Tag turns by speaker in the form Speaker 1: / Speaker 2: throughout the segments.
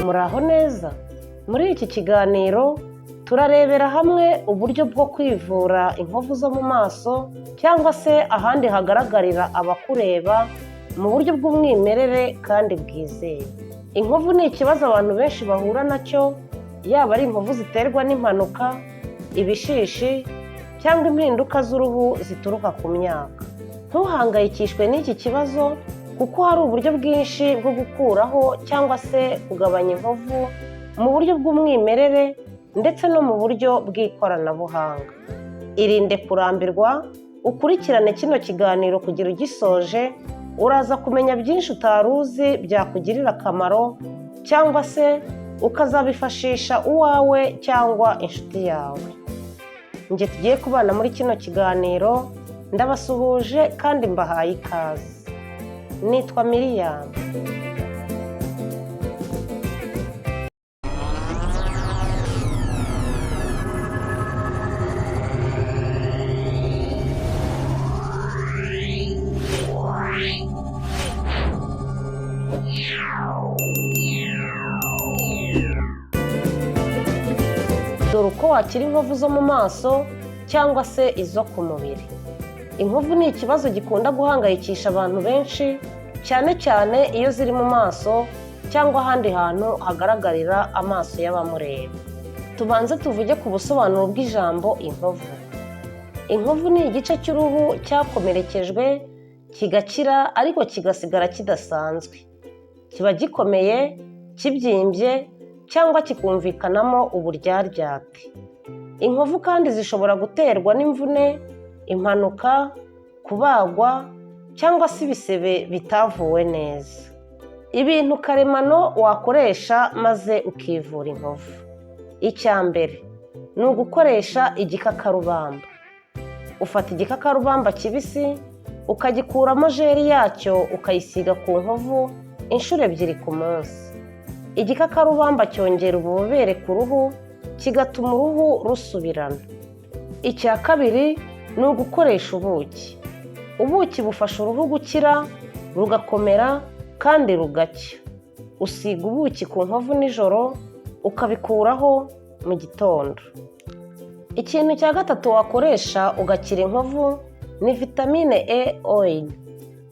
Speaker 1: Muraho neza. Muri iki kiganiro turarebera hamwe uburyo bwo kwivura inkovu zo mu maso cyangwa se ahandi hagaragarira abakureba mu buryo bw'umwimerere kandi bwizewe. Inkovu ni ikibazo abantu benshi bahura nacyo, yaba ari inkovu ziterwa n'impanuka, ibishishi cyangwa impinduka z'uruhu zituruka ku myaka. Ntuhangayikishwe n'iki kibazo kuko hari uburyo bwinshi bwo gukuraho cyangwa se kugabanya inkovu mu buryo bw'umwimerere ndetse no mu buryo bw'ikoranabuhanga. Irinde kurambirwa, ukurikirane kino kiganiro kugera ugisoje, uraza kumenya byinshi utari uzi byakugirira akamaro cyangwa se ukazabifashisha uwawe cyangwa inshuti yawe. Njye tugiye kubana muri kino kiganiro, ndabasuhuje kandi mbahaye ikaze. Nitwa Miriam. Dore uko wakira inkovu zo mu maso cyangwa se izo ku mubiri. Inkovu ni ikibazo gikunda guhangayikisha abantu benshi, cyane cyane iyo ziri mu maso cyangwa ahandi hantu hagaragarira amaso y'abamureba. Tubanze tuvuge ku busobanuro bw'ijambo inkovu. Inkovu ni igice cy'uruhu cyakomerekejwe kigakira ariko kigasigara kidasanzwe. Kiba gikomeye, kibyimbye cyangwa kikumvikanamo uburyaryate. Inkovu kandi zishobora guterwa n'imvune, impanuka, kubagwa cyangwa se ibisebe bitavuwe neza. Ibintu karemano wakoresha maze ukivura inkovu. Icya mbere ni ugukoresha igikakarubamba. Ufata igikakarubamba kibisi ukagikuramo jeri yacyo ukayisiga ku nkovu inshuro 2 ku munsi. Igikakarubamba cyongera ububobere ku ruhu kigatuma uruhu rusubirana. Icya kabiri ni ugukoresha ubuki. Ubuki bufasha uruhu gukira, rugakomera kandi rugacya. Usiga ubuki ku nkovu nijoro ukabikuraho mu gitondo. Ikintu cya gatatu wakoresha ugakira inkovu ni vitamine E oil.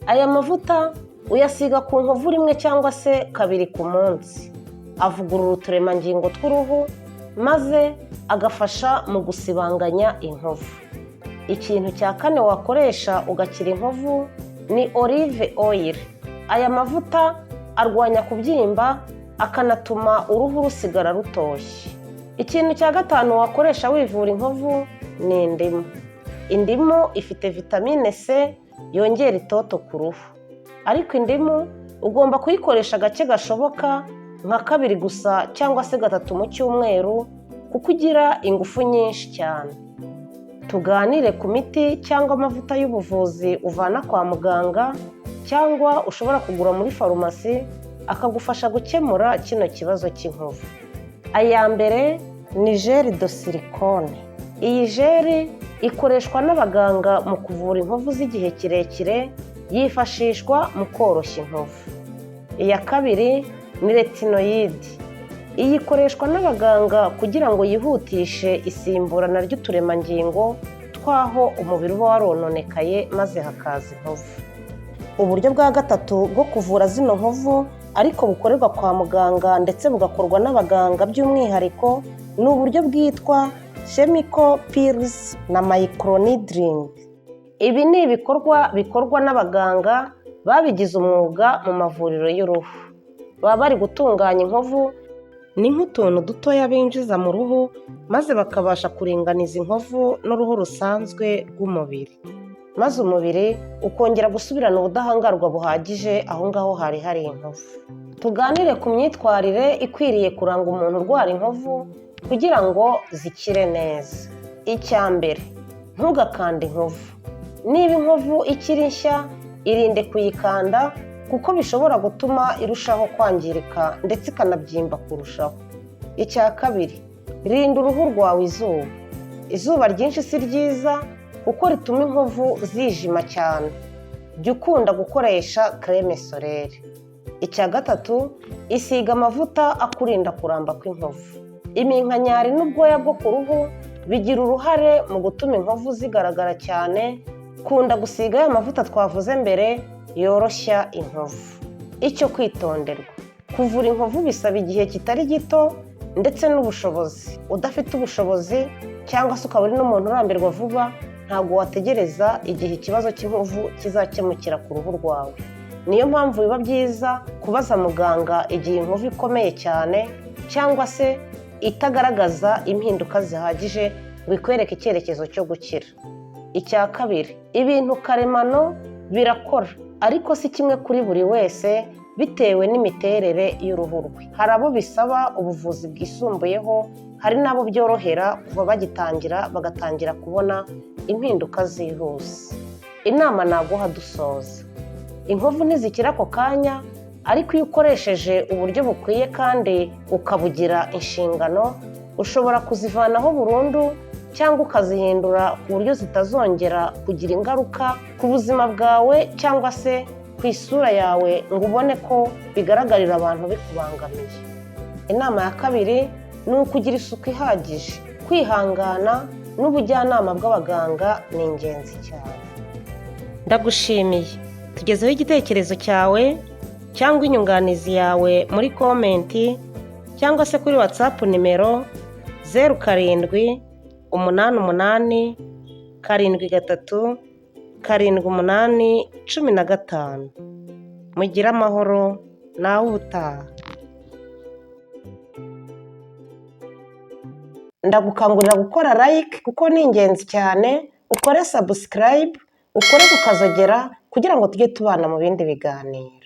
Speaker 1: Aya mavuta uyasiga ku nkovu 1 cyangwa se 2 ku munsi. Avugurura uturemangingo tw'uruhu maze agafasha mu gusibanganya inkovu. Ikintu cya 4 wakoresha ugakira inkovu ni olive oil. Aya mavuta arwanya kubyimba akanatuma uruhu rusigara rutoshye. Ikintu cya 5 wakoresha wivura inkovu ni indimu. Indimu ifite vitamine C yongera itoto ku ruhu. Ariko indimu ugomba kuyikoresha gake gashoboka, nka 2 gusa cyangwa se 3 mu cyumweru kuko ugira ingufu nyinshi cyane. Tuganire ku miti cyangwa amavuta y'ubuvuzi uvana kwa muganga cyangwa ushobora kugura muri farumasi akagufasha gukemura kino kibazo cy'inkovu. Aya mbere ni gel de silicone. Iyi gel ikoreshwa n'abaganga mu kuvura inkovu z'igihe kirekire, yifashishwa mu koroshya inkovu. Iya kabiri ni retinoid. Iyi ikoreshwa n'abaganga kugira ngo yihutishe isimburana ry'uturemangingo twaho umubiri uba warononekaye maze hakaza inkovu. Uburyo bwa gatatu bwo kuvura zino nkovu ariko bukorerwa kwa muganga ndetse bugakorwa n'abaganga by'umwihariko ni uburyo bwitwa chemical peels na microneedling. Ibi ni ibikorwa bikorwa n'abaganga babigize umwuga mu mavuriro y'uruhu. Baba bari gutunganya inkovu ni nk'utuntu dutoya binjiza mu ruhu maze bakabasha kuringaniza inkovu n'uruhu rusanzwe rw'umubiri, maze umubiri ukongera gusubirana ubudahangarwa buhagije aho ngaho hari inkovu. Tuganire ku myitwarire ikwiriye kuranga umuntu urwara inkovu kugira ngo zikire neza. Icya mbere, ntugakande inkovu. Niba inkovu ikiri nshya, irinde kuyikanda kuko bishobora gutuma irushaho kwangirika ndetse ikanabyimba kurushaho. Icya kabiri, rinda uruhu rwawe izuba. Izuba ryinshi si ryiza kuko rituma inkovu zijima cyane. Jya ukunda gukoresha creme solaire. Icya gatatu, isiga amavuta akurinda kuramba kw'inkovu. Iminkanyari n'ubwoya bwo ku ruhu bigira uruhare mu gutuma inkovu zigaragara cyane. Kunda gusiga aya mavuta twavuze mbere yoroshya inkovu. Icyo kwitonderwa: kuvura inkovu bisaba igihe kitari gito ndetse n'ubushobozi. Udafite ubushobozi cyangwa se ukaba uri n'umuntu urambirwa vuba, ntabwo wategereza igihe ikibazo cy'inkovu kizakemukira ku ruhu rwawe. Niyo mpamvu biba byiza kubaza muganga igihe inkovu ikomeye cyane cyangwa se itagaragaza impinduka zihagije ngo ikwereke icyerekezo cyo gukira. Icya kabiri, ibintu karemano birakora, ariko si kimwe kuri buri wese bitewe n'imiterere y'uruhu rwe. Hari abo bisaba ubuvuzi bwisumbuyeho, hari n'abo byorohera kuva bagitangira bagatangira kubona impinduka zihuse. Inama naguha dusoza: inkovu ntizikira ako kanya, ariko iyo ukoresheje uburyo bukwiye kandi ukabugira inshingano, ushobora kuzivanaho burundu cyangwa ukazihindura ku buryo zitazongera kugira ingaruka ku buzima bwawe cyangwa se ku isura yawe ngo ubone ko bigaragarira abantu bikubangamiye. Inama ya kabiri ni ukugira isuku ihagije. Kwihangana n'ubujyanama bw'abaganga ni ingenzi cyane. Ndagushimiye. Tugezeho igitekerezo cyawe cyangwa inyunganizi yawe muri komenti cyangwa se kuri WhatsApp nimero 0788737815. Mugire amahoro nawe ubutaha. Ndagukangurira gukora like kuko ni ingenzi cyane, ukore subscribe, ukore kukazogera kugira ngo tujye tubana mu bindi biganiro.